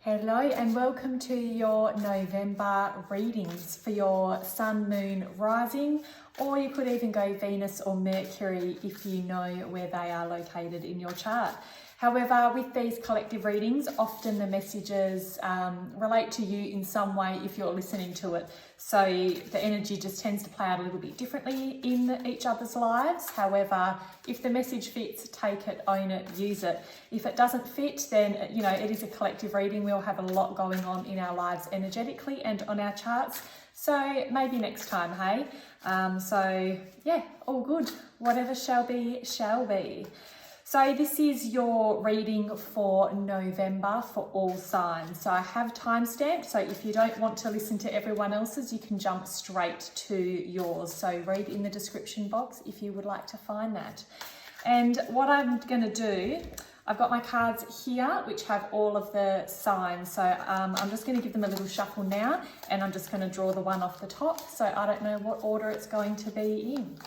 Hello and welcome to your November readings for your Sun, Moon, Rising, or you could even go Venus or Mercury if you know where they are located in your chart. However, with these collective readings, often the messages relate to you in some way if you're listening to it. So the energy just tends to play out a little bit differently in each other's lives. However, if the message fits, take it, own it, use it. If it doesn't fit, then, you know, it is a collective reading. We all have a lot going on in our lives energetically and on our charts. So maybe next time, hey? So yeah, all good. Whatever shall be, shall be. So this is your reading for November for all signs. So I have timestamped, so if you don't want to listen to everyone else's, you can jump straight to yours. So read in the description box if you would like to find that. And what I'm going to do, I've got my cards here which have all of the signs. So I'm just going to give them a little shuffle now, and I'm just going to draw the one off the top. So I don't know what order it's going to be in.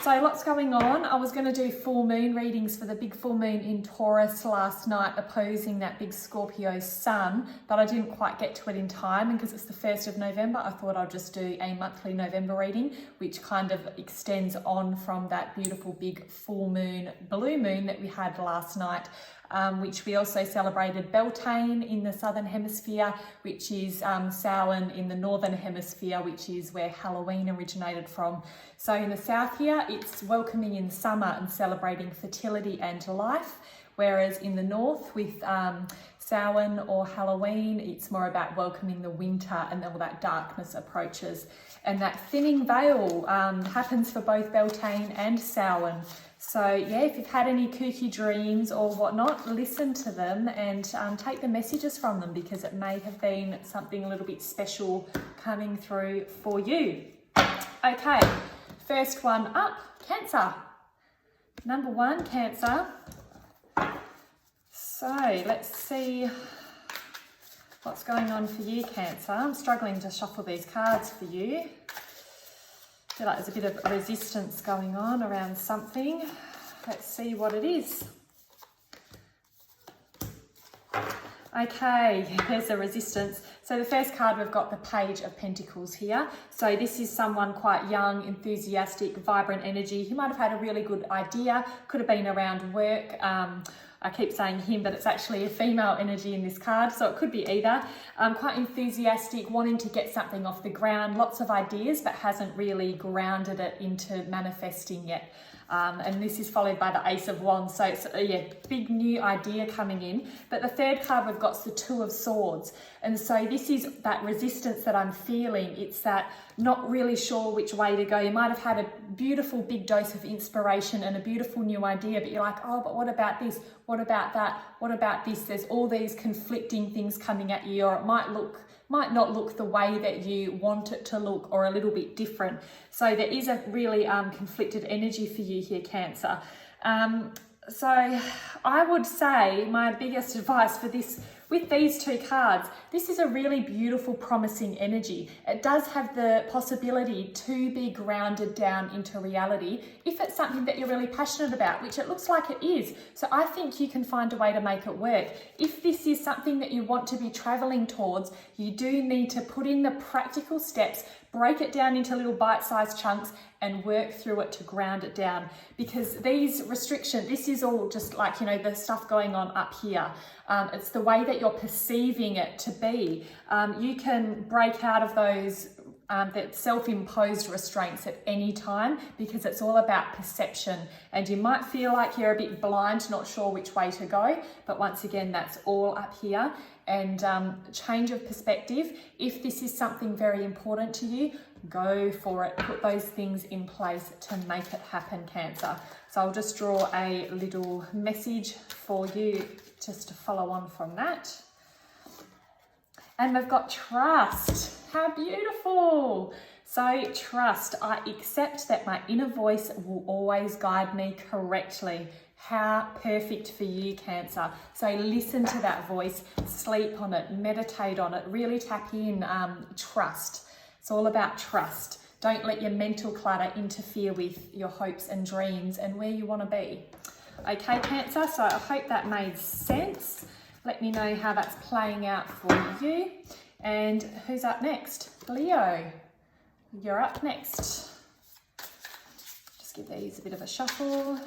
So lots going on. I was going to do full moon readings for the big full moon in Taurus last night opposing that big Scorpio sun, but I didn't quite get to it in time, and because it's the 1st of November, I thought I'd just do a monthly November reading, which kind of extends on from that beautiful big full moon, blue moon that we had last night. Which we also celebrated Beltane in the southern hemisphere, which is Samhain in the northern hemisphere, which is where Halloween originated from. So in the south here, it's welcoming in summer and celebrating fertility and life, whereas in the north with Samhain or Halloween, it's more about welcoming the winter and all that darkness approaches. And that thinning veil happens for both Beltane and Samhain. So yeah, if you've had any kooky dreams or whatnot, listen to them and take the messages from them, because it may have been something a little bit special coming through for you. Okay, first one up, Cancer. Number one, Cancer. So let's see what's going on for you, Cancer. I'm struggling to shuffle these cards for you. I feel like there's a bit of resistance going on around something. Let's see what it is. Okay, there's a resistance. So the first card, we've got the Page of Pentacles here. So this is someone quite young, enthusiastic, vibrant energy. He might have had a really good idea, could have been around work. I keep saying him, but it's actually a female energy in this card, so it could be either. Quite enthusiastic, wanting to get something off the ground, lots of ideas, but hasn't really grounded it into manifesting yet. And this is followed by the Ace of Wands, so it's a big new idea coming in. But the third card we've got is the Two of Swords, and so this is that resistance that I'm feeling. It's that not really sure which way to go. You might have had a beautiful big dose of inspiration and a beautiful new idea, but you're like, oh, but what about this? What about that? What about this? There's all these conflicting things coming at you, or it might not look the way that you want it to look, or a little bit different. So there is a really conflicted energy for you here, Cancer. So I would say my biggest advice for this, with these two cards, this is a really beautiful, promising energy. It does have the possibility to be grounded down into reality if it's something that you're really passionate about, which it looks like it is. So I think you can find a way to make it work. If this is something that you want to be traveling towards, you do need to put in the practical steps, break it down into little bite-sized chunks and work through it to ground it down, because these restrictions, this is all just like, you know, the stuff going on up here. It's the way that you're perceiving it to be. You can break out of those that self-imposed restraints at any time, because it's all about perception, and you might feel like you're a bit blind, not sure which way to go, but once again, that's all up here. And change of perspective. If this is something very important to you, go for it. Put those things in place to make it happen, Cancer. So I'll just draw a little message for you just to follow on from that. And we've got trust. How beautiful. So trust. I accept that my inner voice will always guide me correctly. How perfect for you, Cancer. So listen to that voice, sleep on it, meditate on it, really tap in, trust. It's all about trust. Don't let your mental clutter interfere with your hopes and dreams and where you want to be. Okay, Cancer, so I hope that made sense. Let me know how that's playing out for you. And who's up next? Leo, you're up next. Just give these a bit of a shuffle.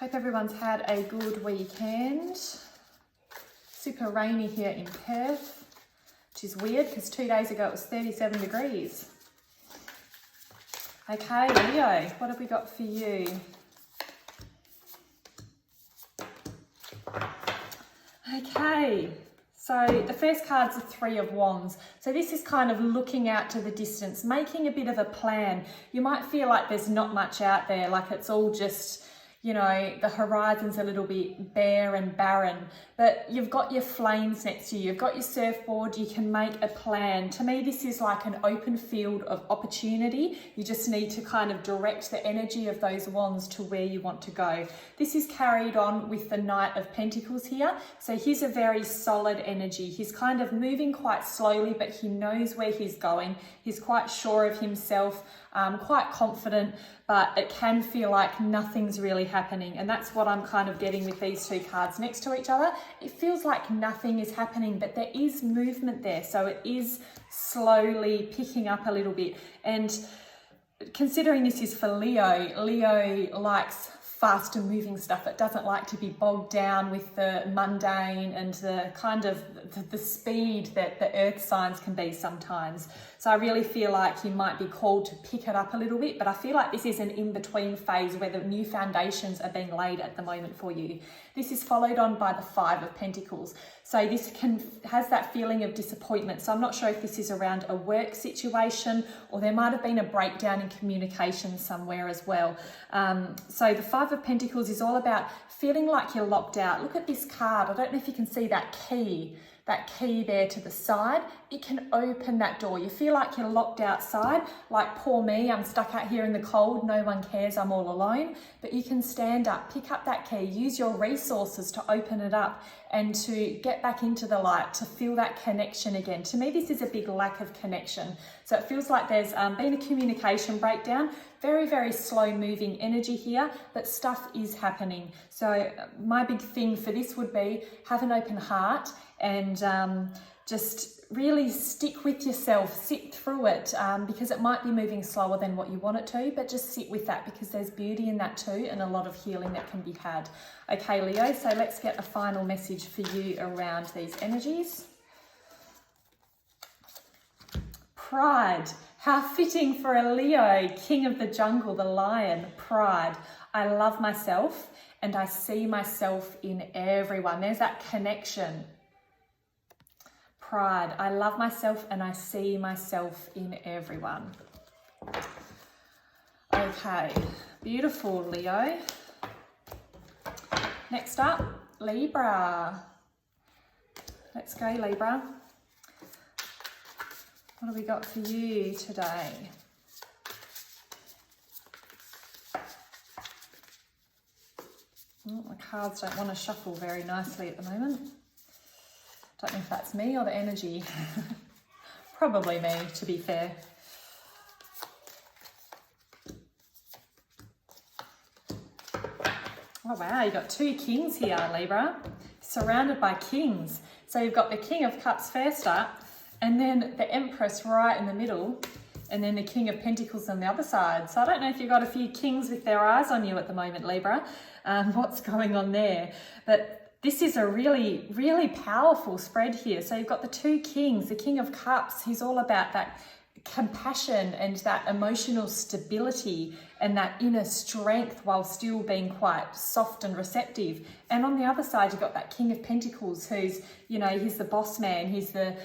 Hope everyone's had a good weekend. Super rainy here in Perth, which is weird because 2 days ago it was 37 degrees. Okay, Leo, what have we got for you? Okay, so the first card's the Three of Wands. So this is kind of looking out to the distance, making a bit of a plan. You might feel like there's not much out there, like it's all just, you know, the horizon's a little bit bare and barren, but you've got your flames next to you, you've got your surfboard, you can make a plan. To me, this is like an open field of opportunity. You just need to kind of direct the energy of those wands to where you want to go. This is carried on with the Knight of Pentacles here. So he's a very solid energy. He's kind of moving quite slowly, but he knows where he's going. He's quite sure of himself, quite confident, but it can feel like nothing's really happening. And that's what I'm kind of getting with these two cards next to each other. It feels like nothing is happening, but there is movement there. So it is slowly picking up a little bit. And considering this is for Leo, Leo likes faster moving stuff. It doesn't like to be bogged down with the mundane and the kind of the speed that the earth signs can be sometimes. So I really feel like you might be called to pick it up a little bit, but I feel like this is an in-between phase where the new foundations are being laid at the moment for you. This is followed on by the Five of Pentacles. So this has that feeling of disappointment. So I'm not sure if this is around a work situation or there might have been a breakdown in communication somewhere as well. So the Five of Pentacles is all about feeling like you're locked out. Look at this card. I don't know if you can see that key there to the side. It can open that door. You feel like you're locked outside, like poor me, I'm stuck out here in the cold, no one cares, I'm all alone. But you can stand up, pick up that key, use your resources to open it up and to get back into the light, to feel that connection again. To me, this is a big lack of connection. So it feels like there's been a communication breakdown, very, very slow moving energy here, but stuff is happening. So my big thing for this would be have an open heart and just really stick with yourself, sit through it, because it might be moving slower than what you want it to, but just sit with that because there's beauty in that too and a lot of healing that can be had. Okay, Leo, so let's get a final message for you around these energies. Pride. How fitting for a Leo, king of the jungle, the lion. Pride. I love myself and I see myself in everyone. There's that connection. Pride. I love myself and I see myself in everyone. Okay, beautiful, Leo. Next up, Libra. Let's go, Libra. What have we got for you today? Oh, my cards don't want to shuffle very nicely at the moment. Don't know if that's me or the energy. Probably me, to be fair. Oh wow, you've got two kings here, Libra. Surrounded by kings. So you've got the King of Cups first up, and then the Empress right in the middle, and then the King of Pentacles on the other side. So I don't know if you've got a few kings with their eyes on you at the moment, Libra. What's going on there? But this is a really, really powerful spread here. So you've got the two kings, the King of Cups, he's all about that compassion and that emotional stability and that inner strength while still being quite soft and receptive. And on the other side, you've got that King of Pentacles who's, you know, he's the boss man, he's the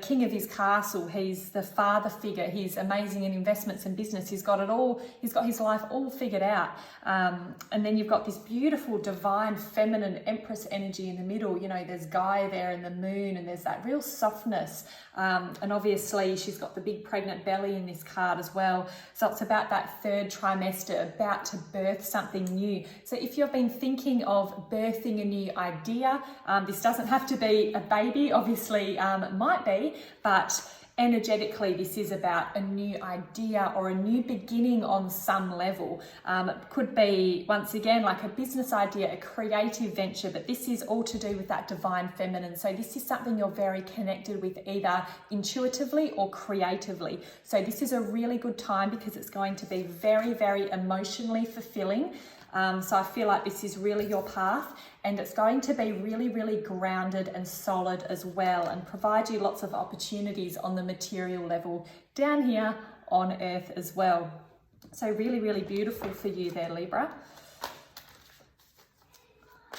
king of his castle, he's the father figure, he's amazing in investments and business, he's got it all, he's got his life all figured out. And then you've got this beautiful divine feminine Empress energy in the middle, you know, there's Gaia there and the moon and there's that real softness. And obviously she's got the big pregnant belly in this card as well. So it's about that third trimester, about to birth something new. So if you've been thinking of birthing a new idea, this doesn't have to be a baby, obviously it might be, but energetically, this is about a new idea or a new beginning on some level. It could be, once again, like a business idea, a creative venture, but this is all to do with that divine feminine. So this is something you're very connected with, either intuitively or creatively. So this is a really good time because it's going to be very, very emotionally fulfilling. So I feel like this is really your path, and it's going to be really, really grounded and solid as well, and provide you lots of opportunities on the material level down here on earth as well. So really, really beautiful for you there, Libra.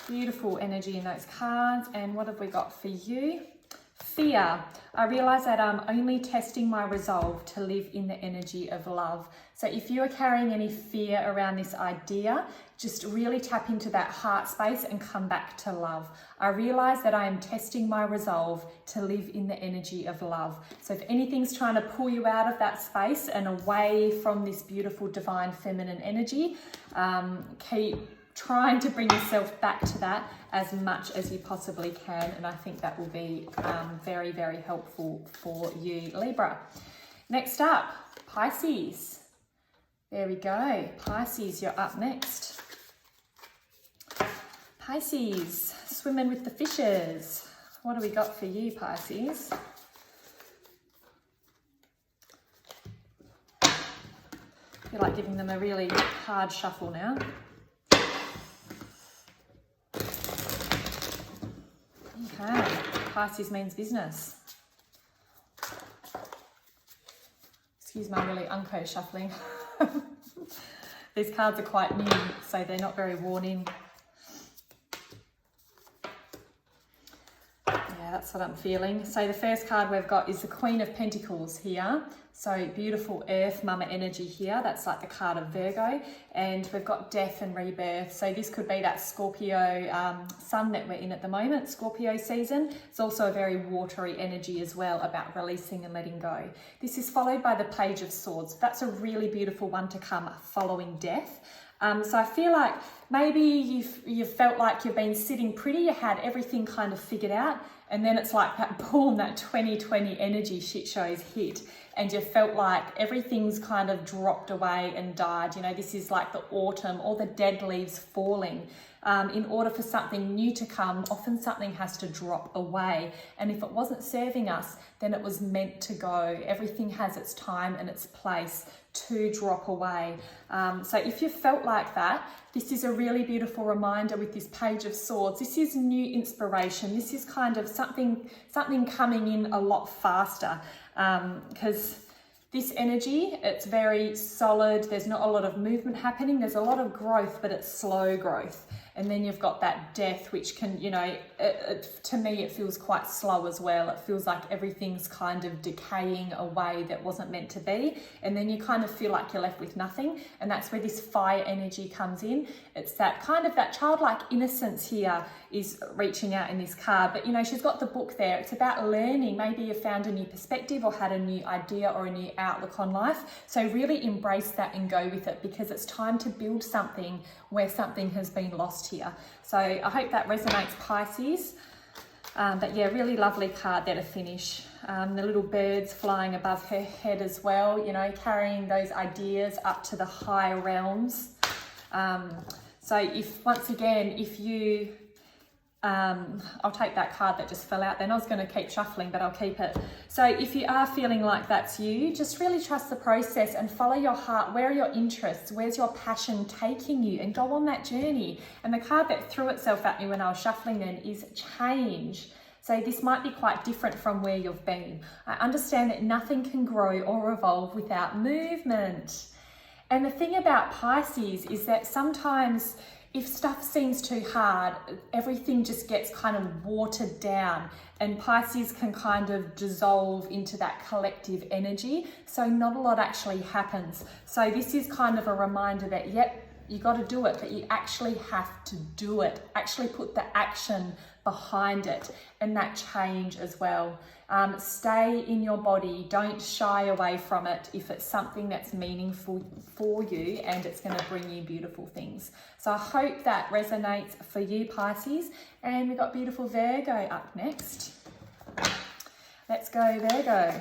Beautiful energy in those cards. And what have we got for you? Fear. I realize that I'm only testing my resolve to live in the energy of love. So if you are carrying any fear around this idea, just really tap into that heart space and come back to love. I realize that I am testing my resolve to live in the energy of love. So if anything's trying to pull you out of that space and away from this beautiful divine feminine energy, keep trying to bring yourself back to that as much as you possibly can, and I think that will be very, very helpful for you, Libra. Next up, Pisces. There we go. Pisces, you're up next. Pisces, swimming with the fishes. What do we got for you, Pisces? I feel like giving them a really hard shuffle now. Okay, Pisces means business. Excuse my really unco shuffling. These cards are quite new, so they're not very worn in. Yeah, that's what I'm feeling. So the first card we've got is the Queen of Pentacles here. So beautiful earth mama energy here. That's like the card of Virgo. And we've got death and rebirth. So this could be that Scorpio sun that we're in at the moment, Scorpio season. It's also a very watery energy as well, about releasing and letting go. This is followed by the Page of Swords. That's a really beautiful one to come following death. So I feel like maybe you've felt like you've been sitting pretty, you had everything kind of figured out, and then it's like that boom, that 2020 energy shit shows hit, and you felt like everything's kind of dropped away and died. You know, this is like the autumn, all the dead leaves falling. In order for something new to come, often something has to drop away. And if it wasn't serving us, then it was meant to go. Everything has its time and its place to drop away. So if you felt like that, this is a really beautiful reminder with this Page of Swords. This is new inspiration. This is kind of something coming in a lot faster, because this energy, it's very solid. There's not a lot of movement happening. There's a lot of growth, but it's slow growth. And then you've got that death, which can, you know, to me, it feels quite slow as well. It feels like everything's kind of decaying away that wasn't meant to be. And then you kind of feel like you're left with nothing. And that's where this fire energy comes in. It's that kind of that childlike innocence here is reaching out in this card. But, you know, she's got the book there. It's about learning. Maybe you found a new perspective or had a new idea or a new outlook on life. So really embrace that and go with it, because it's time to build something where something has been lost here. So I hope that resonates, Pisces. But yeah, really lovely card there to finish. The little birds flying above her head as well, you know, carrying those ideas up to the higher realms. So if you I'll take that card that just fell out then. I was going to keep shuffling, but I'll keep it. So if you are feeling like that's you, just really trust the process and follow your heart. Where are your interests? Where's your passion taking you? And go on that journey. And the card that threw itself at me when I was shuffling then is change. So this might be quite different from where you've been. I understand that nothing can grow or evolve without movement. And the thing about Pisces is that sometimes if stuff seems too hard, everything just gets kind of watered down, and Pisces can kind of dissolve into that collective energy. So not a lot actually happens. So this is kind of a reminder that, yep, you got to do it, but you actually have to do it. Actually put the action behind it and that change as well. Stay in your body. Don't shy away from it if it's something that's meaningful for you and it's going to bring you beautiful things. So I hope that resonates for you, Pisces. And we've got beautiful Virgo up next. Let's go, Virgo.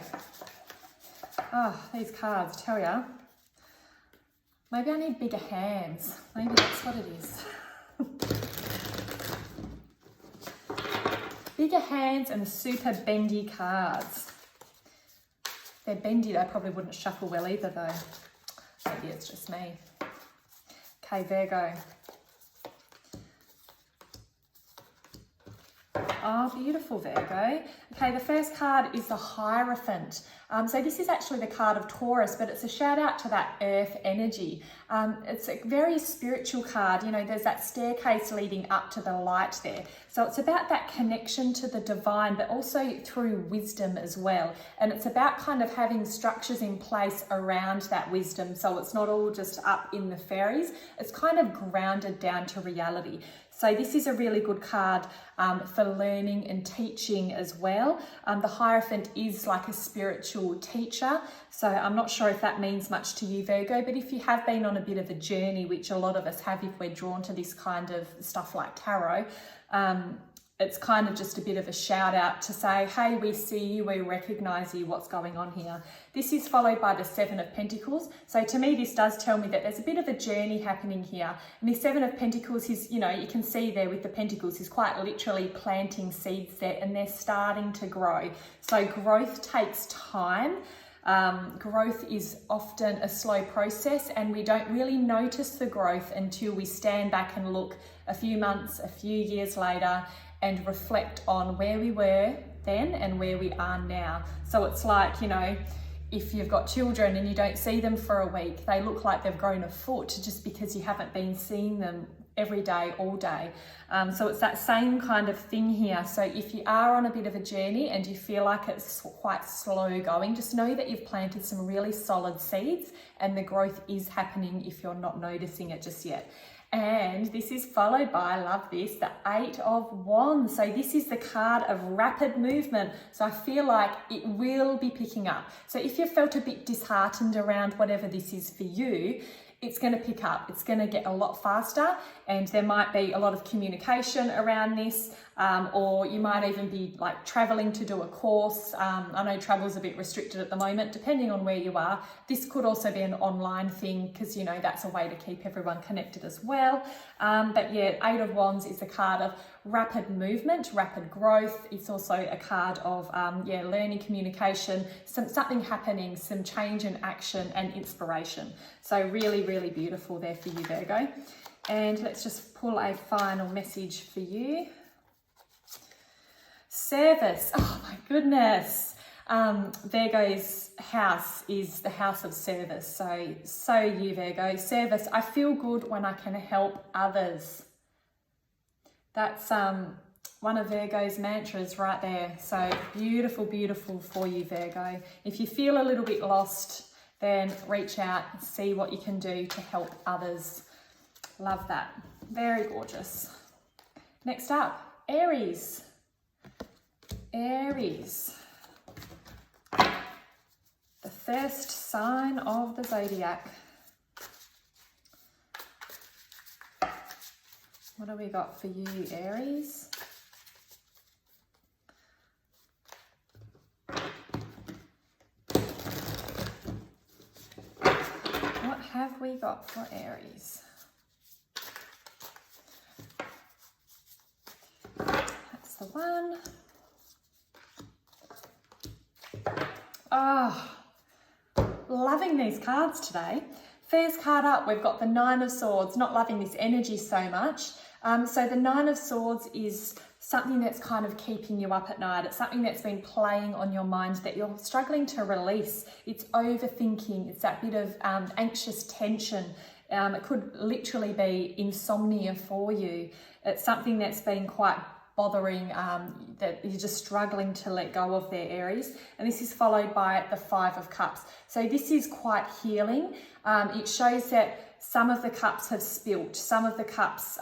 Oh, these cards, tell ya. Maybe I need bigger hands. Maybe that's what it is. Bigger hands and super bendy cards. They're bendy, they probably wouldn't shuffle well either though. Maybe it's just me. Okay, Virgo. Oh, beautiful, Virgo. Okay, the first card is the Hierophant. So this is actually the card of Taurus, but it's a shout out to that earth energy. It's a very spiritual card. You know, there's that staircase leading up to the light there. So it's about that connection to the divine, but also through wisdom as well. And it's about kind of having structures in place around that wisdom. So it's not all just up in the fairies. It's kind of grounded down to reality. So this is a really good card for learning and teaching as well. The Hierophant is like a spiritual teacher. So I'm not sure if that means much to you, Virgo, but if you have been on a bit of a journey, which a lot of us have if we're drawn to this kind of stuff like tarot, it's kind of just a bit of a shout out to say, hey, we see you, we recognize you, what's going on here. This is followed by the Seven of Pentacles. So to me, this does tell me that there's a bit of a journey happening here. And the Seven of Pentacles is, you know, you can see there with the Pentacles, he's quite literally planting seeds there and they're starting to grow. So growth takes time. Growth is often a slow process and we don't really notice the growth until we stand back and look a few months, a few years later and reflect on where we were then and where we are now. So it's like, you know, if you've got children and you don't see them for a week, they look like they've grown a foot just because you haven't been seeing them every day, all day. So it's that same kind of thing here. So if you are on a bit of a journey and you feel like it's quite slow going, just know that you've planted some really solid seeds and the growth is happening if you're not noticing it just yet. And this is followed by, I love this, the Eight of Wands. So this is the card of rapid movement. So I feel like it will be picking up. So if you felt a bit disheartened around whatever this is for you, it's going to pick up. It's going to get a lot faster and there might be a lot of communication around this, or you might even be like traveling to do a course. I know travel's a bit restricted at the moment, depending on where you are. This could also be an online thing because, you know, that's a way to keep everyone connected as well. But yeah, Eight of Wands is a card of rapid movement, rapid growth. It's also a card of learning, communication, something happening, some change in action and inspiration. So really, really beautiful there for you, Virgo. And let's just pull a final message for you. Service. Oh my goodness. Virgo's house is the house of service. So you, Virgo. Service. I feel good when I can help others. That's one of Virgo's mantras right there. So beautiful, beautiful for you, Virgo. If you feel a little bit lost, then reach out and see what you can do to help others. Love that. Very gorgeous. Next up, Aries. Aries. The first sign of the zodiac. What do we got for you, Aries? What have we got for Aries? That's the one. Oh, loving these cards today. First card up, we've got the Nine of Swords. Not loving this energy so much. So the Nine of Swords is something that's kind of keeping you up at night. It's something that's been playing on your mind that you're struggling to release. It's overthinking. It's that bit of anxious tension. It could literally be insomnia for you. It's something that's been quite bothering, that you're just struggling to let go of their Aries. And this is followed by the Five of Cups. So this is quite healing. It shows that some of the cups have spilt. Some of the cups,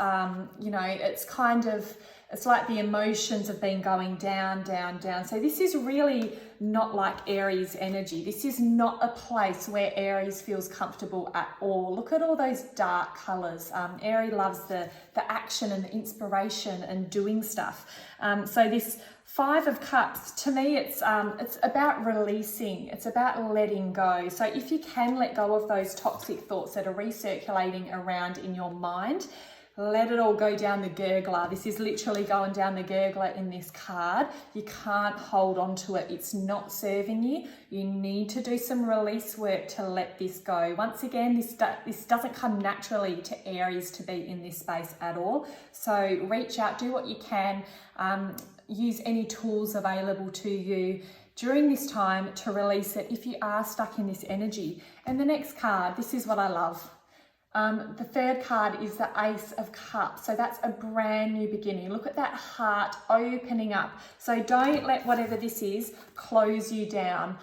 it's like the emotions have been going down, down, down. So this is really not like Aries energy. This is not a place where Aries feels comfortable at all. Look at all those dark colors. Aries loves the action and the inspiration and doing stuff. So this Five of Cups, to me, it's about releasing. It's about letting go. So if you can let go of those toxic thoughts that are recirculating around in your mind, let it all go down the gurgler. This is literally going down the gurgler in this card. You can't hold on to it. It's not serving you. You need to do some release work to let this go. Once again, this doesn't come naturally to Aries to be in this space at all. So reach out, do what you can. Use any tools available to you during this time to release it if you are stuck in this energy. And the next card, this is what I love. The third card is the Ace of Cups. So that's a brand new beginning. Look at that heart opening up. So don't let whatever this is close you down.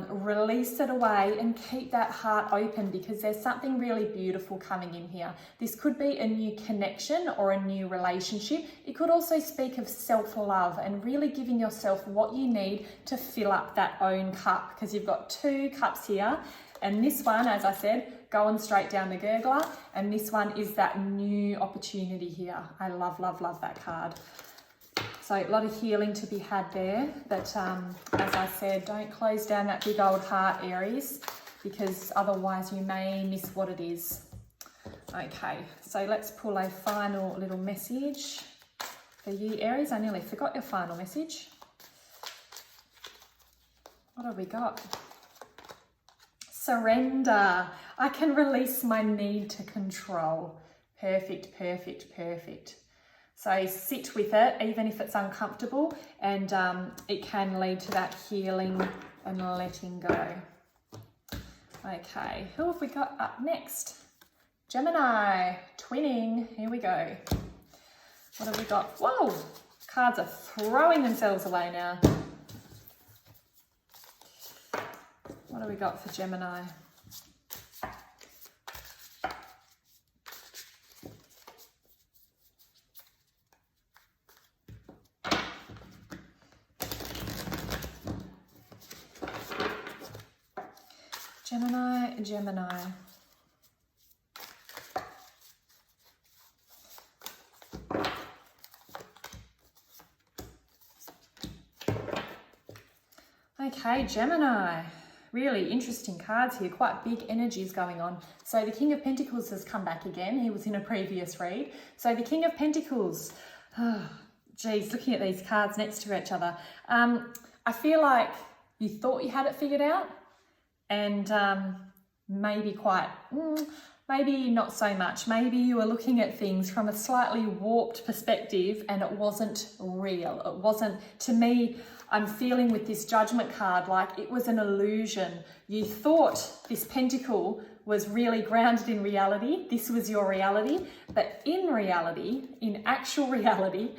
Release it away and keep that heart open, because there's something really beautiful coming in here. This could be a new connection or a new relationship. It could also speak of self-love and really giving yourself what you need to fill up that own cup, because you've got two cups here. And this one, as I said, going straight down the gurgler, and this one is that new opportunity here. I love, love, love that card. So a lot of healing to be had there, but as I said, don't close down that big old heart, Aries, because otherwise you may miss what it is. Okay, so let's pull a final little message for you, Aries. I nearly forgot your final message. What have we got? Surrender. I can release my need to control. Perfect, perfect, perfect. So sit with it, even if it's uncomfortable, and it can lead to that healing and letting go. Okay, who have we got up next? Gemini, twinning. Here we go. What have we got? Whoa, cards are throwing themselves away now. What do we got for Gemini? Gemini, Gemini. Okay, Gemini. Really interesting cards here, quite big energies going on. So the King of Pentacles has come back again. He was in a previous read. So the King of Pentacles, oh, geez, looking at these cards next to each other. I feel like you thought you had it figured out, and maybe maybe not so much. Maybe you were looking at things from a slightly warped perspective and it wasn't real. It wasn't, to me, I'm feeling with this Judgment card like it was an illusion. You thought this pentacle was really grounded in reality. This was your reality. But in reality, in actual reality,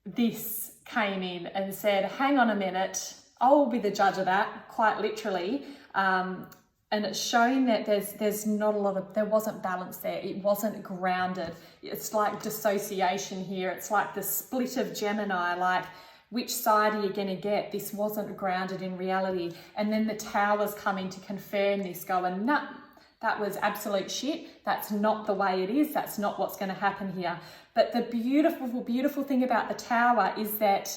this came in and said, hang on a minute, I'll be the judge of that, quite literally. And it's showing that there's not a lot of, there wasn't balance there. It wasn't grounded. It's like dissociation here. It's like the split of Gemini, like, which side are you going to get? This wasn't grounded in reality. And then the Tower's coming to confirm this, going, nah, that was absolute shit. That's not the way it is. That's not what's going to happen here. But the beautiful, beautiful thing about the Tower is that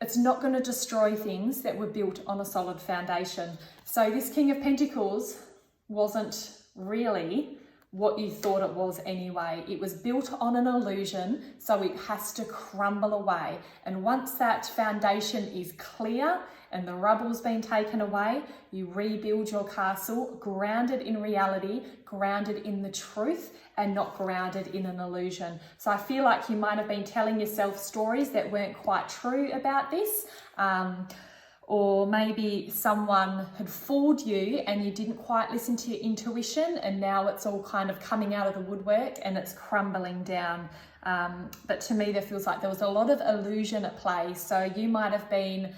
it's not going to destroy things that were built on a solid foundation. So this King of Pentacles wasn't really what you thought it was anyway. It was built on an illusion, so it has to crumble away. And once that foundation is clear and the rubble's been taken away, you rebuild your castle, grounded in reality, grounded in the truth, and not grounded in an illusion. So I feel like you might have been telling yourself stories that weren't quite true about this. Or maybe someone had fooled you and you didn't quite listen to your intuition, and now it's all kind of coming out of the woodwork and it's crumbling down. But to me, there feels like there was a lot of illusion at play. So you might have been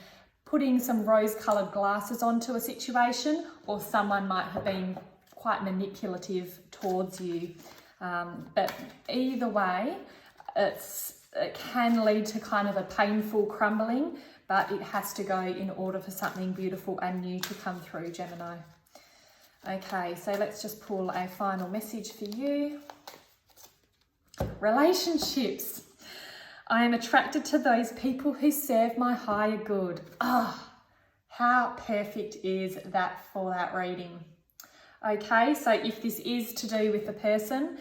putting some rose-coloured glasses onto a situation, or someone might have been quite manipulative towards you. But either way, it can lead to kind of a painful crumbling, but it has to go in order for something beautiful and new to come through, Gemini. Okay, so let's just pull a final message for you. Relationships. I am attracted to those people who serve my higher good. Ah, how perfect is that for that reading? Okay, so if this is to do with the person,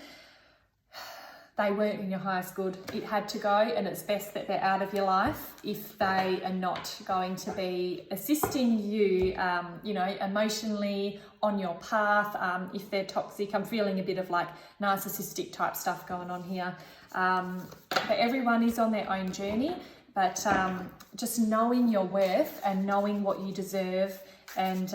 they weren't in your highest good. It had to go, and it's best that they're out of your life if they are not going to be assisting you, you know, emotionally on your path. If they're toxic, I'm feeling a bit of like narcissistic type stuff going on here. But everyone is on their own journey, but just knowing your worth and knowing what you deserve, and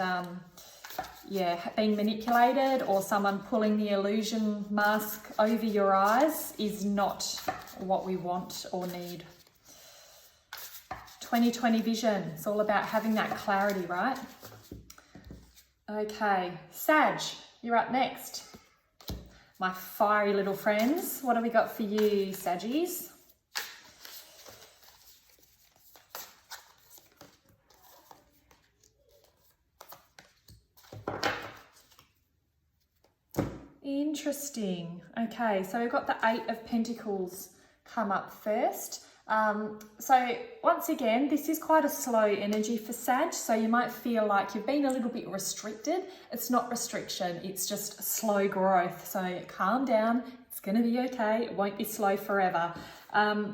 yeah, being manipulated or someone pulling the illusion mask over your eyes is not what we want or need. 2020 vision, it's all about having that clarity, right? Okay, Sag, you're up next. My fiery little friends, what have we got for you, Saggies? Interesting. Okay, so we've got the 8 of Pentacles come up first. So once again, this is quite a slow energy for Sag, so you might feel like you've been a little bit restricted. It's not restriction, it's just slow growth. So calm down, it's going to be okay, it won't be slow forever.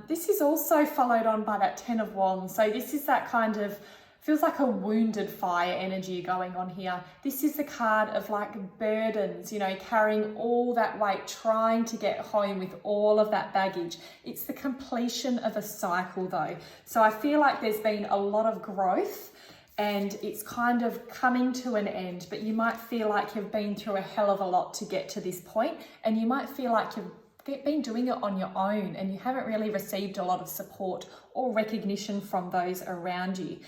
This is also followed on by that 10 of Wands. So this is that kind of, feels like a wounded fire energy going on here. This is the card of like burdens, you know, carrying all that weight, trying to get home with all of that baggage. It's the completion of a cycle though. So I feel like there's been a lot of growth and it's kind of coming to an end, but you might feel like you've been through a hell of a lot to get to this point, and you might feel like you've been doing it on your own and you haven't really received a lot of support or recognition from those around you.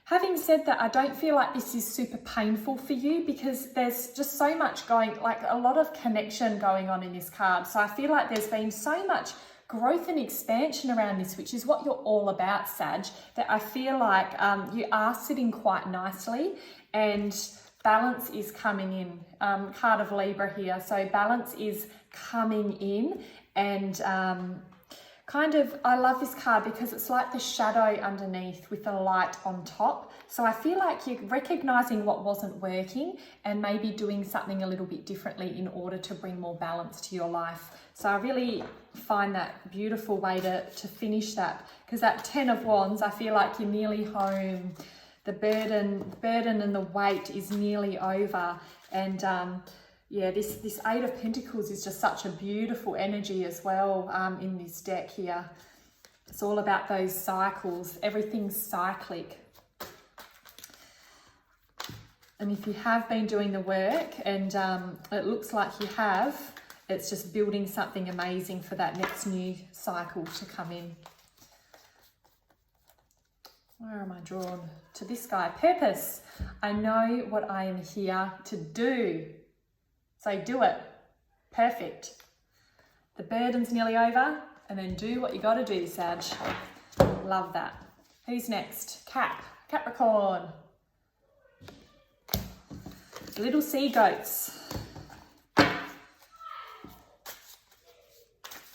Having said that, I don't feel like this is super painful for you because there's just so much going, like a lot of connection going on in this card. So I feel like there's been so much growth and expansion around this, which is what you're all about, Sag, that I feel like you are sitting quite nicely and balance is coming in. Card of Libra here. So balance is coming in, and kind of, I love this card because it's like the shadow underneath with the light on top. So I feel like you're recognizing what wasn't working and maybe doing something a little bit differently in order to bring more balance to your life. So I really find that beautiful way to finish that, because that 10 of Wands, I feel like you're nearly home. The burden and the weight is nearly over. And yeah, this 8 of Pentacles is just such a beautiful energy as well in this deck here. It's all about those cycles. Everything's cyclic. And if you have been doing the work, and it looks like you have, it's just building something amazing for that next new cycle to come in. Where am I drawn? To this guy. Purpose. I know what I am here to do. So do it. Perfect. The burden's nearly over, and then do what you got to do, Sag. Love that. Who's next? Capricorn. Little sea goats.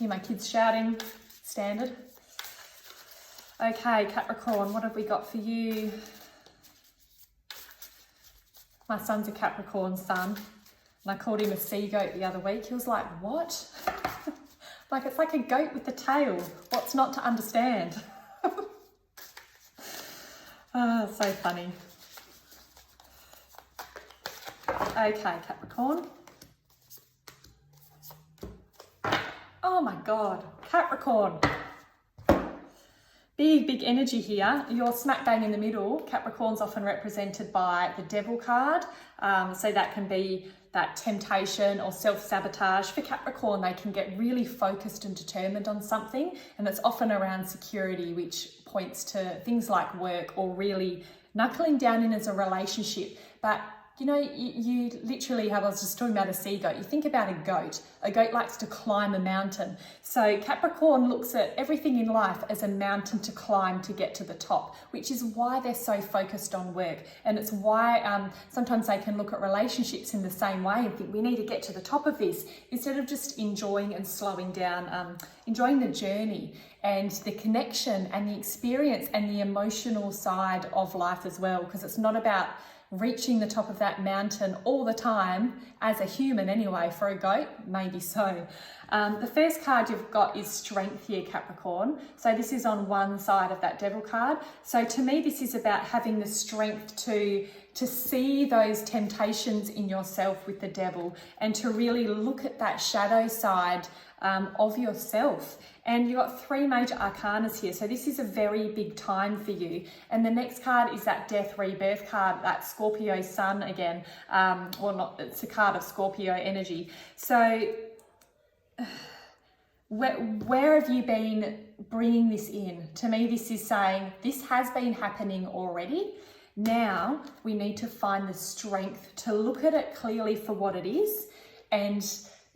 Hear my kids shouting. Standard. Okay, Capricorn, what have we got for you? My son's a Capricorn son. And I called him a sea goat the other week. He was like, what? Like, it's like a goat with a tail. What's not to understand? Oh, so funny. Okay, Capricorn. Oh my God, Capricorn. Big energy here. You're smack bang in the middle. Capricorn's often represented by the Devil card. So that can be that temptation or self-sabotage. For Capricorn, they can get really focused and determined on something, and it's often around security, which points to things like work or really knuckling down in as a relationship. But you know, you literally have, I was just talking about a sea goat. You think about a goat. A goat likes to climb a mountain. So Capricorn looks at everything in life as a mountain to climb to get to the top, which is why they're so focused on work. And it's why sometimes they can look at relationships in the same way and think we need to get to the top of this, instead of just enjoying and slowing down, enjoying the journey and the connection and the experience and the emotional side of life as well, because it's not about reaching the top of that mountain all the time as a human anyway. For a goat, maybe so. The first card you've got is Strength here, Capricorn. So this is on one side of that Devil card. So to me, this is about having the strength to see those temptations in yourself with the Devil, and to really look at that shadow side of yourself. And you've got 3 major arcanas here, so this is a very big time for you. And the next card is that Death Rebirth card, that Scorpio Sun again. Well, not, it's a card of Scorpio energy. So where have you been bringing this in? To me, this is saying this has been happening already. Now we need to find the strength to look at it clearly for what it is and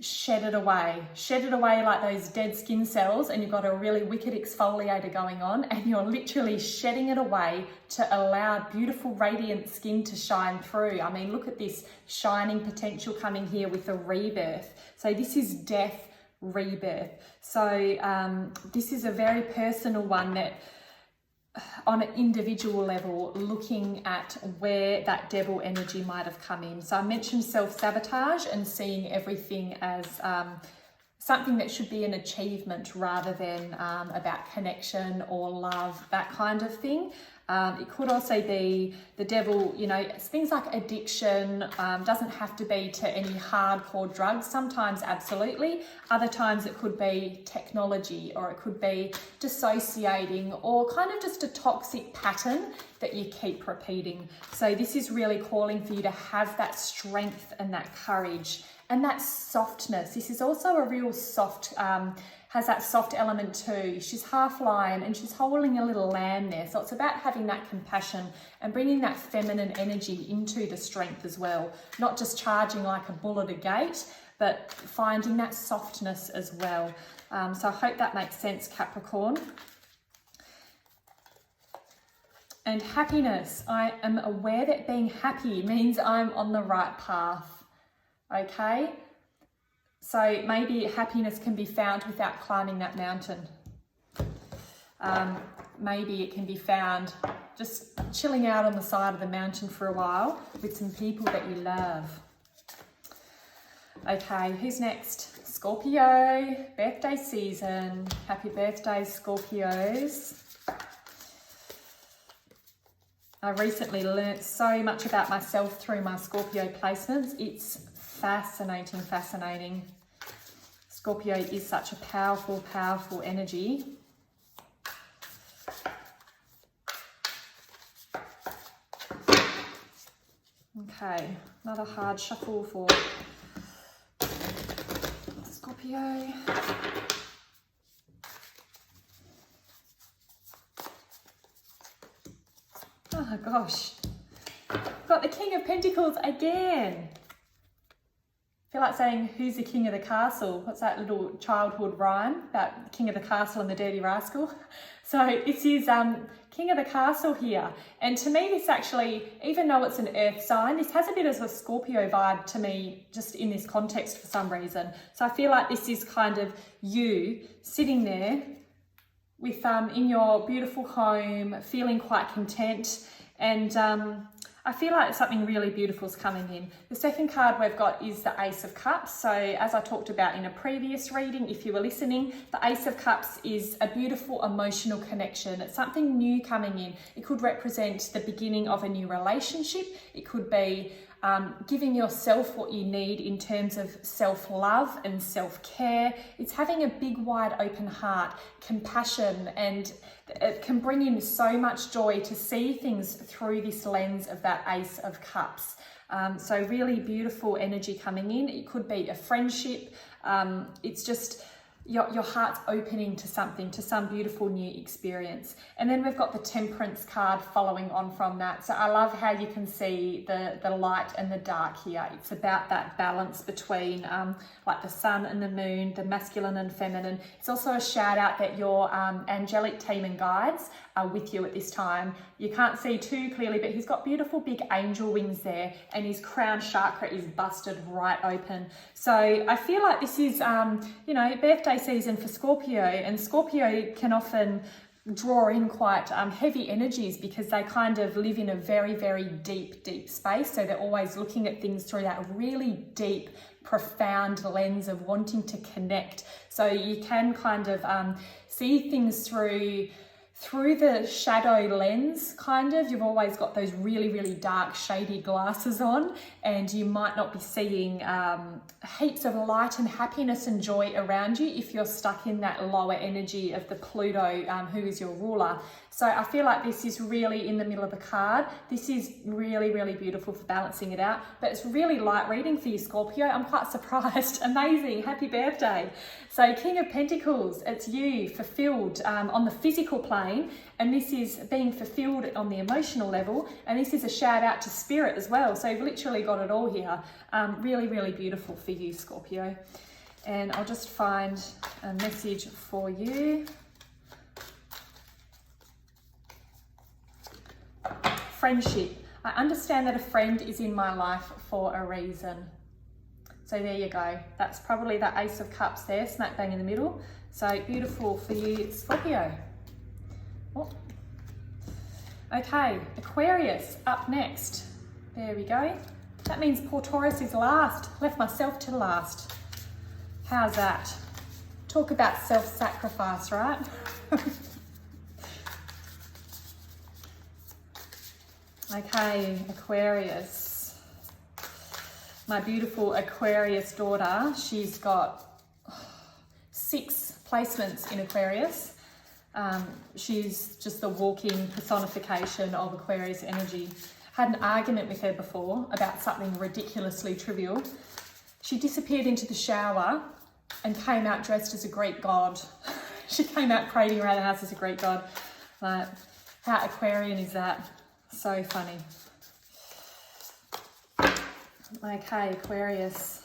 shed it away like those dead skin cells, and you've got a really wicked exfoliator going on, and you're literally shedding it away to allow beautiful radiant skin to shine through. I mean, look at this shining potential coming here with a rebirth. So this is death rebirth. So this is a very personal one, that on an individual level, looking at where that Devil energy might have come in. So I mentioned self-sabotage and seeing everything as something that should be an achievement rather than about connection or love, that kind of thing. It could also be the Devil, you know, things like addiction, doesn't have to be to any hardcore drugs. Sometimes absolutely. Other times it could be technology, or it could be dissociating, or kind of just a toxic pattern that you keep repeating. So this is really calling for you to have that strength and that courage and that softness. This is also a real soft, has that soft element too. She's half lion and she's holding a little lamb there. So it's about having that compassion and bringing that feminine energy into the strength as well. Not just charging like a bull at a gate, but finding that softness as well. So I hope that makes sense, Capricorn. And happiness. I am aware that being happy means I'm on the right path. Okay? So maybe happiness can be found without climbing that mountain. Maybe it can be found just chilling out on the side of the mountain for a while with some people that you love. Okay, who's next? Scorpio, birthday season. Happy birthday, Scorpios. I recently learnt so much about myself through my Scorpio placements. It's fascinating. Scorpio is such a powerful energy. Okay, another hard shuffle for Scorpio. Oh gosh, got the King of Pentacles again. I feel like saying, who's the king of the castle? What's that little childhood rhyme about the king of the castle and the dirty rascal? So this is king of the castle here. And to me, this actually, even though it's an earth sign, this has a bit of a Scorpio vibe to me, just in this context for some reason. So I feel like this is kind of you sitting there with in your beautiful home, feeling quite content, and I feel like something really beautiful is coming in. The second card we've got is the Ace of Cups. So as I talked about in a previous reading, if you were listening, the Ace of Cups is a beautiful emotional connection. It's something new coming in. It could represent the beginning of a new relationship. It could be giving yourself what you need in terms of self-love and self-care. It's having a big, wide open heart, compassion, and it can bring in so much joy to see things through this lens of that Ace of Cups. So really beautiful energy coming in. It could be a friendship. It's just your heart's opening to something, to some beautiful new experience. And then we've got the Temperance card following on from that. So I love how you can see the light and the dark here. It's about that balance between like the sun and the moon, the masculine and feminine. It's also a shout out that your angelic team and guides are with you at this time. You can't see too clearly, but he's got beautiful big angel wings there, and his crown chakra is busted right open. So I feel like this is, you know, birthday season for Scorpio, and Scorpio can often draw in quite heavy energies because they kind of live in a very, very deep space. So they're always looking at things through that really deep, profound lens of wanting to connect. So you can kind of see things through the shadow lens, kind of. You've always got those really, really dark, shady glasses on, and you might not be seeing heaps of light and happiness and joy around you if you're stuck in that lower energy of the Pluto, who is your ruler. So I feel like this is really in the middle of the card. This is really, really beautiful for balancing it out, but it's really light reading for you, Scorpio. I'm quite surprised. Amazing. Happy birthday. So King of Pentacles, it's you fulfilled on the physical plane, and this is being fulfilled on the emotional level, and this is a shout out to spirit as well. So you've literally got it all here. Really, really beautiful for you, Scorpio. And I'll just find a message for you. Friendship. I understand that a friend is in my life for a reason. So there you go. That's probably the Ace of Cups there, smack bang in the middle. So beautiful for you, Scorpio. Oh. Okay, Aquarius up next. There we go. That means poor Taurus is last. Left myself to last. How's that? Talk about self-sacrifice, right? Okay, Aquarius. My beautiful Aquarius daughter, she's got 6 placements in Aquarius. She's just the walking personification of Aquarius energy. Had an argument with her before about something ridiculously trivial. She disappeared into the shower and came out dressed as a Greek god. She came out parading around the house as a Greek god. Like, how Aquarian is that? So funny. Okay, Aquarius.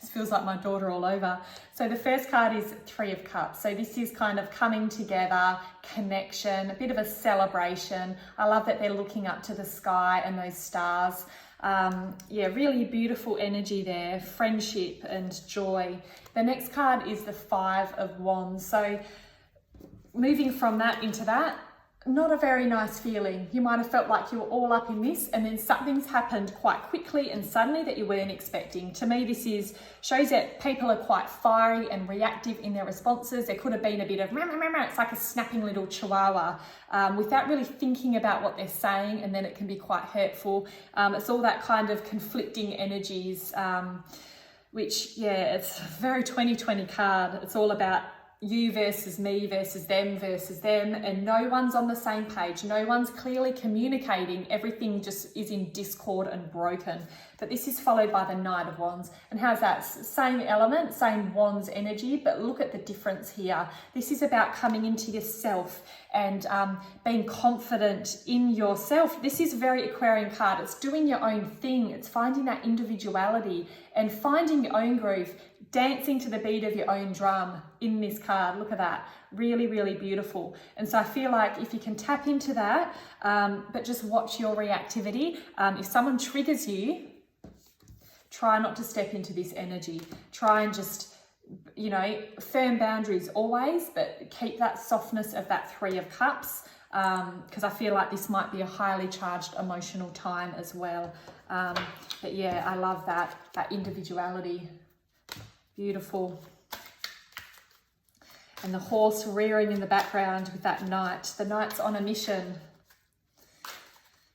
This feels like my daughter all over. So the first card is 3 of Cups. So this is kind of coming together, connection, a bit of a celebration. I love that they're looking up to the sky and those stars. Yeah, really beautiful energy there, friendship and joy. The next card is the 5 of Wands. So moving from that into that, not a very nice feeling. You might have felt like you were all up in this, and then something's happened quite quickly and suddenly that you weren't expecting. To me, this shows that people are quite fiery and reactive in their responses. There could have been a bit of meh, meh, meh, meh. It's like a snapping little chihuahua without really thinking about what they're saying, and then it can be quite hurtful. It's all that kind of conflicting energies, which, yeah, it's a very 2020 card. It's all about you versus me versus them, and no one's on the same page. No one's clearly communicating. Everything just is in discord and broken. But this is followed by the Knight of Wands. And how's that? Same element, same Wands energy, but look at the difference here. This is about coming into yourself and being confident in yourself. This is a very Aquarian card. It's doing your own thing. It's finding that individuality and finding your own groove, dancing to the beat of your own drum in this card. Look at that. Really, really beautiful. And so I feel like if you can tap into that, but just watch your reactivity. If someone triggers you, try not to step into this energy. Try and just, you know, firm boundaries always, but keep that softness of that 3 of Cups, because I feel like this might be a highly charged emotional time as well. But yeah, I love that individuality. Beautiful. And the horse rearing in the background with that knight. The knight's on a mission.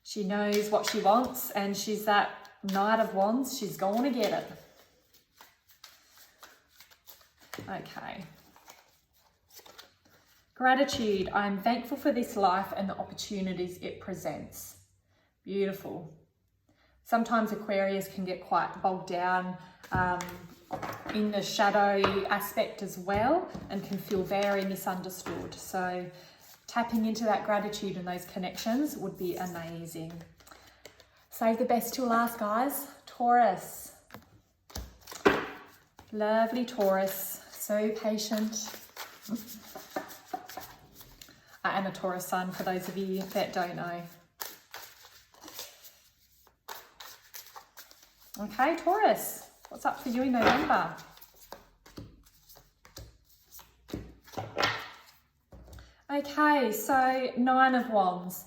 She knows what she wants, and she's that Knight of Wands. She's going to get it. Okay. Gratitude. I am thankful for this life and the opportunities it presents. Beautiful. Sometimes Aquarius can get quite bogged down in the shadow aspect as well, and can feel very misunderstood. So tapping into that gratitude and those connections would be amazing. Save the best till last, guys. Taurus. Lovely Taurus. So patient. I am a Taurus sun, for those of you that don't know. Okay, Taurus. What's up for you in November? Okay, so 9 of Wands.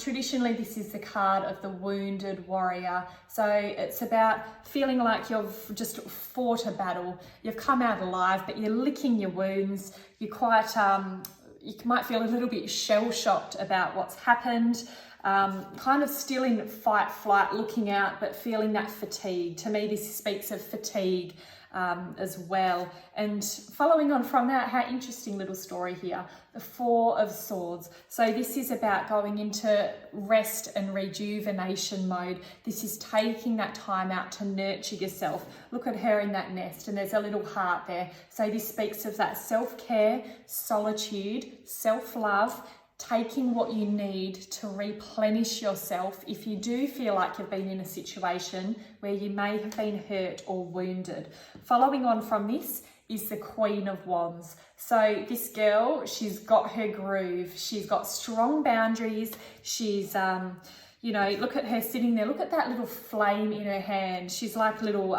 Traditionally, this is the card of the wounded warrior. So it's about feeling like you've just fought a battle. You've come out alive, but you're licking your wounds. You're quite, you might feel a little bit shell-shocked about what's happened. Kind of still in fight, flight, looking out, but feeling that fatigue. To me, this speaks of fatigue as well. And following on from that, how interesting little story here, the 4 of Swords. So this is about going into rest and rejuvenation mode. This is taking that time out to nurture yourself. Look at her in that nest, and there's a little heart there. So this speaks of that self-care, solitude, self-love, taking what you need to replenish yourself if you do feel like you've been in a situation where you may have been hurt or wounded. Following on from this is the Queen of Wands. So this girl, she's got her groove. She's got strong boundaries. She's, you know, look at her sitting there. Look at that little flame in her hand. She's like a little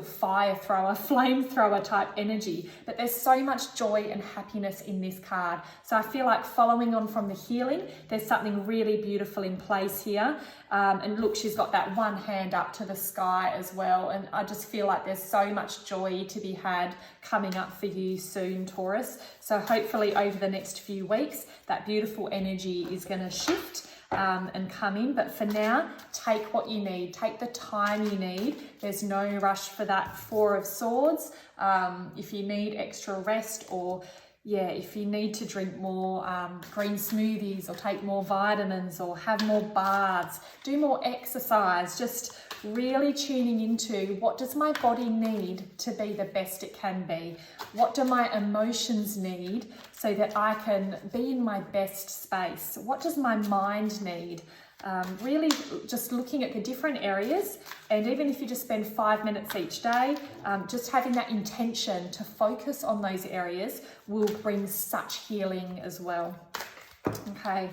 fire thrower, flamethrower type energy. But there's so much joy and happiness in this card. So I feel like following on from the healing, there's something really beautiful in place here. And look, she's got that one hand up to the sky as well. And I just feel like there's so much joy to be had coming up for you soon, Taurus. So hopefully over the next few weeks, that beautiful energy is going to shift and come in. But for now, take what you need, take the time you need. There's no rush for that 4 of Swords. If you need extra rest, or if you need to drink more green smoothies, or take more vitamins, or have more baths, do more exercise, just really tuning into what does my body need to be the best it can be? What do my emotions need so that I can be in my best space? What does my mind need? Really just looking at the different areas, and even if you just spend 5 minutes each day, just having that intention to focus on those areas will bring such healing as well. Okay,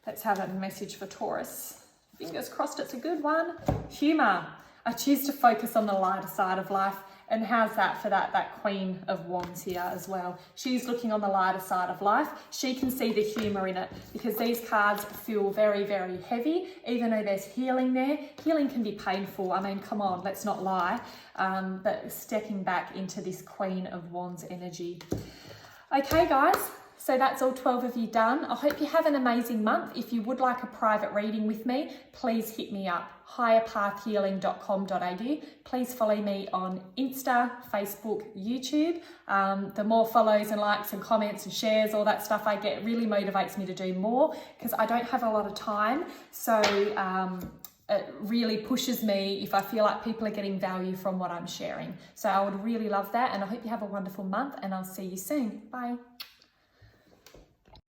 let's have a message for Taurus. Fingers crossed it's a good one. Humour. I choose to focus on the lighter side of life. And how's that for that Queen of Wands here as well? She's looking on the lighter side of life. She can see the humour in it, because these cards feel very, very heavy. Even though there's healing there, healing can be painful. I mean, come on, let's not lie. But stepping back into this Queen of Wands energy. Okay, guys. So that's all 12 of you done. I hope you have an amazing month. If you would like a private reading with me, please hit me up, higherpathhealing.com.au. Please follow me on Insta, Facebook, YouTube. The more follows and likes and comments and shares, all that stuff I get really motivates me to do more, because I don't have a lot of time. So it really pushes me if I feel like people are getting value from what I'm sharing. So I would really love that. And I hope you have a wonderful month, and I'll see you soon. Bye.